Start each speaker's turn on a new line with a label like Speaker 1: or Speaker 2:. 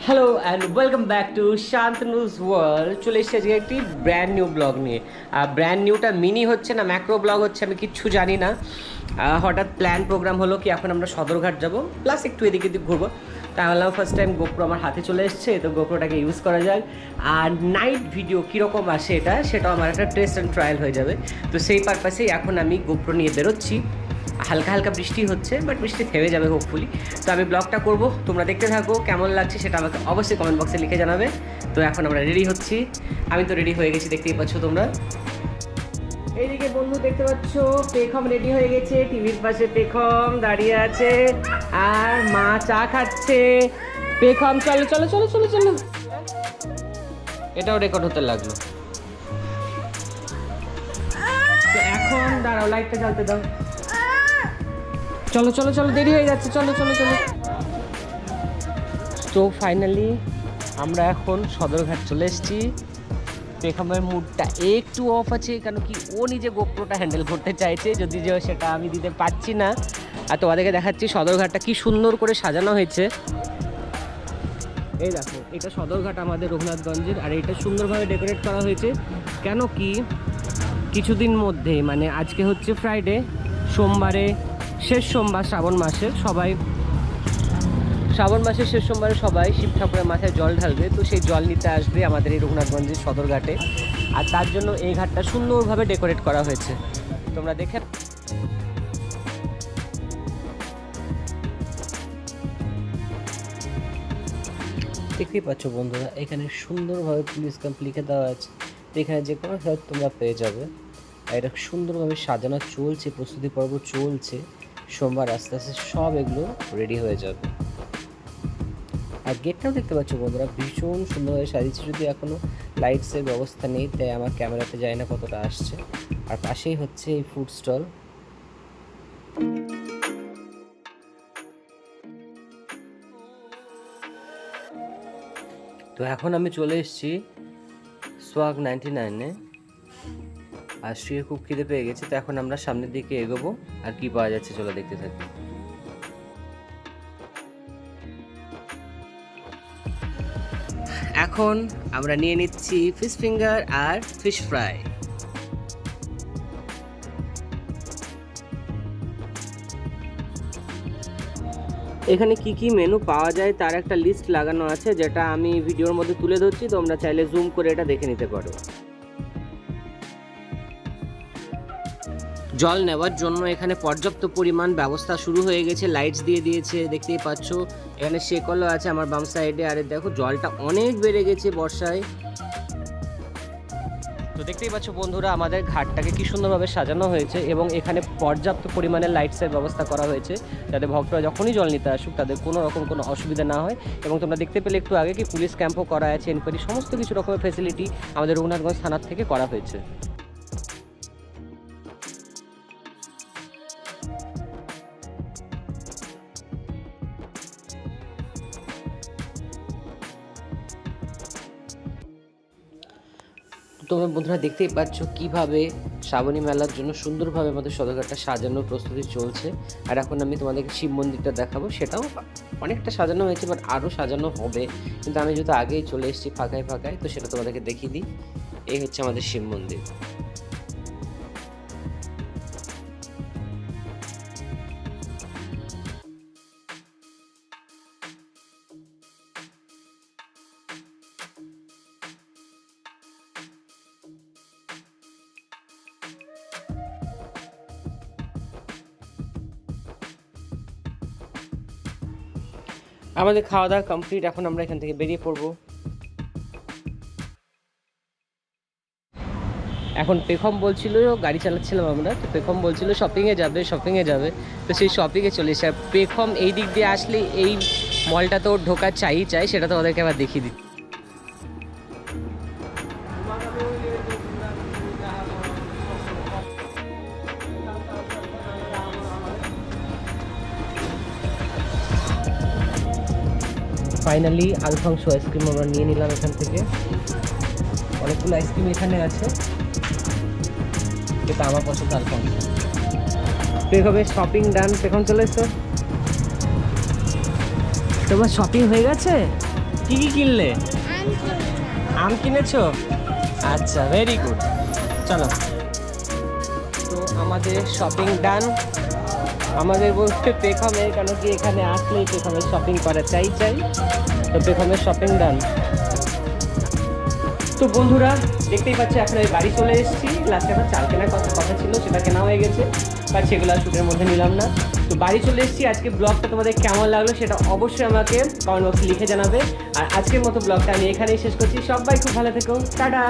Speaker 1: Hello and welcome back to Shantanu's world. চলে এসেছি আজকে একটি ব্র্যান্ড নিউ ব্লগ নিয়ে। ব্র্যান্ড নিউটা মিনি হচ্ছে না ম্যাক্রো ব্লগ হচ্ছে আমি কিচ্ছু জানি না। হঠাৎ প্ল্যান প্রোগ্রাম হলো কি এখন আমরা সদরঘাট যাব, প্লাস একটু এদিকে এদিক ঘুরবো। তাহলে ফার্স্ট টাইম গোপ্রো আমার হাতে চলে এসছে, তো গোপ্রোটাকে ইউজ করা যাক। আর নাইট ভিডিও কীরকম আসে সেটাও আমার একটা টেস্ট অ্যান্ড ট্রায়াল হয়ে যাবে। তো সেই পারপাসেই এখন আমি গোপ্রো নিয়ে বেরোচ্ছি। হালকা হালকা বৃষ্টি হচ্ছে, বাট বৃষ্টি থেমে যাবে হোপফুলি। তো আমি ব্লগটা করব, তোমরা দেখতে থাকো। কেমন লাগছে সেটা আমাকে অবশ্যই কমেন্ট বক্সে লিখে জানাবে। তো এখন আমরা রেডি হচ্ছি, আমি তো রেডি হয়ে গেছি, দেখতেই পাচ্ছ তোমরা। এইদিকে বন্ধু দেখতে পাচ্ছ পেখম রেডি হয়ে গেছে, টিভির পাশে পেখম দাঁড়িয়ে আছে আর মা চা খাচ্ছে। পেখম চলো চলো চলো চলো চলো, এটাও রেকর্ড হতে লাগলো। তো এখন দাঁড়াও, লাইটটা জ্বালতে দাও। চলো চলো চলো, দেরি হয়ে যাচ্ছে, চলো চলো চলো। তো ফাইনালি আমরা এখন সদরঘাট চলে এসেছি। পেখমের মুডটা একটু অফ আছে, কেন কি ও নিজে গোপ্রোটা হ্যান্ডেল করতে চাইছে, যদি যে সেটা আমি দিতে পারছি না। আর তোমাদেরকে দেখাচ্ছি সদরঘাটটা কি সুন্দর করে সাজানো হয়েছে। এই দেখো, এটা সদরঘাট আমাদের রঘুনাথগঞ্জের, আর এটা সুন্দরভাবে ডেকোরেট করা হয়েছে। কেন কি কিছুদিন মধ্যে, মানে আজকে হচ্ছে ফ্রাইডে, সোমবারে শেষ সোমবার শ্রাবণ মাসের, শ্রাবণ মাসের শেষ সোমবারে সবাই শিব ঠাকুরের মাথায় জল ঢালবে। তো সেই জল নিতে আসবে আমাদের এই রঘুনাথগঞ্জের সদরঘাটে, আর তার জন্য এই ঘাটটা সুন্দরভাবে ডেকোরেট করা হয়েছে। তোমরা দেখে দেখতেই পাচ্ছ বন্ধুরা, এখানে সুন্দরভাবে পুলিশ ক্যাম্প লিখে দেওয়া আছে। এখানে যে কোনো হেল্প তোমরা পেয়ে যাবে। আর এটা সুন্দরভাবে সাজানো চলছে, প্রস্তুতি পর্ব চলছে। সোমবার আস্তে আস্তে সব এগুলো রেডি হয়ে যাবে। আর গেটটাও দেখতে পাচ্ছ বন্ধুরা, ভীষণ সুন্দরভাবে সাজিয়েছে। যদি এখনও লাইটসের ব্যবস্থা নেই, তাই আমার ক্যামেরাতে যায় না কতটা আসছে। আর পাশেই হচ্ছে এই ফুড স্টল। তো এখন আমি চলে এসেছি সোয়াগ 99-এ। আর শুয়ে খুব খিদে পেয়ে গেছে, তো এখন আমরা সামনের দিকে এগোবো। আর কি পাওয়া যাচ্ছে চলো দেখতে থাকি। এখন আমরা নিয়ে নিচ্ছি ফিশ ফিঙ্গার আর ফিশ ফ্রাই। এখানে কি কি মেনু পাওয়া যায় তার একটা লিস্ট লাগানো আছে, যেটা আমি ভিডিওর মধ্যে তুলে ধরছি। তোমরা চাইলে জুম করে এটা দেখে নিতে পারো। জল নেওয়ার জন্য এখানে পর্যাপ্ত পরিমাণ ব্যবস্থা শুরু হয়ে গেছে, লাইটস দিয়ে দিয়েছে, দেখতেই পাচ্ছ। এখানে শেকলও আছে আমার বাম সাইডে। আর দেখো জলটা অনেক বেড়ে গেছে বর্ষায়। তো দেখতেই পাচ্ছ বন্ধুরা, আমাদের ঘাটটাকে কি সুন্দরভাবে সাজানো হয়েছে, এবং এখানে পর্যাপ্ত পরিমাণে লাইটসের ব্যবস্থা করা হয়েছে, যাতে ভক্তরা যখনই জল নিতে আসুক তাদের কোনো রকম কোনো অসুবিধা না হয়। এবং তোমরা দেখতে পেলে একটু আগে কি পুলিশ ক্যাম্পও করা আছে, এনকোয়ারি, সমস্ত কিছু রকমের ফেসিলিটি আমাদের রঘুনাথগঞ্জ থানার থেকে করা হয়েছে। তোমরা বন্ধুরা দেখতেই পাচ্ছ কিভাবে শ্রাবণী মেলার জন্য সুন্দরভাবে আমাদের সদরঘাটটা সাজানোর প্রস্তুতি চলছে। আর এখন আমি তোমাদেরকে শিব মন্দিরটা দেখাবো, সেটাও অনেকটা সাজানো হয়েছে, বাট আরও সাজানো হবে। কিন্তু আমি যেহেতু আগেই চলে এসেছি ফাঁকায় ফাঁকায়, তো সেটা তোমাদেরকে দেখিয়ে দিই। এই হচ্ছে আমাদের শিব মন্দির। আমাদের খাওয়া দাওয়া কমপ্লিট, এখন আমরা এখান থেকে বেরিয়ে পড়বো। এখন পেখম বলছিল, গাড়ি চালাচ্ছিলাম আমরা, তো পেখম বলছিল শপিংয়ে যাবে। তো সেই শপিংয়ে চলে এসে, আর পেখম এই দিক দিয়ে আসলে এই মলটা তো ঢোকা চাই, সেটা তো ওদেরকে আবার দেখিয়ে দিই। ফাইনালি আলফাংস আইসক্রিম আমরা নিয়ে নিলাম এখান থেকে। অনেকগুলো আইসক্রিম এখানে আছে, এটা আমার পছন্দ আলফাংস। তো এভাবে শপিং ডান, এখন চলে এসো। তোমার শপিং হয়ে গেছে? কি কি কিনলে? আম কিনেছো? আচ্ছা, ভেরি গুড। চলো, তো আমাদের শপিং ডান। আমাদের বলতে পেখমের, কেন কি এখানে আসলেই পেখমের শপিং করা চাই। তো পেখমের শপিং ডান। তো বন্ধুরা দেখতেই পাচ্ছি এখন আমি বাড়ি চলে এসেছি। লাস্টে আমার চাল কেনার কথা ছিল, সেটা কেনা হয়ে গেছে, বাট সেগুলো আর শ্যুটের মধ্যে নিলাম না। তো বাড়ি চলে এসেছি। আজকে ব্লগটা তোমাদের কেমন লাগলো সেটা অবশ্যই আমাকে কমেন্ট বক্সে লিখে জানাবে। আর আজকের মতো ব্লগটা আমি এখানেই শেষ করছি। সবাই খুব ভালো থেকো, টাটা।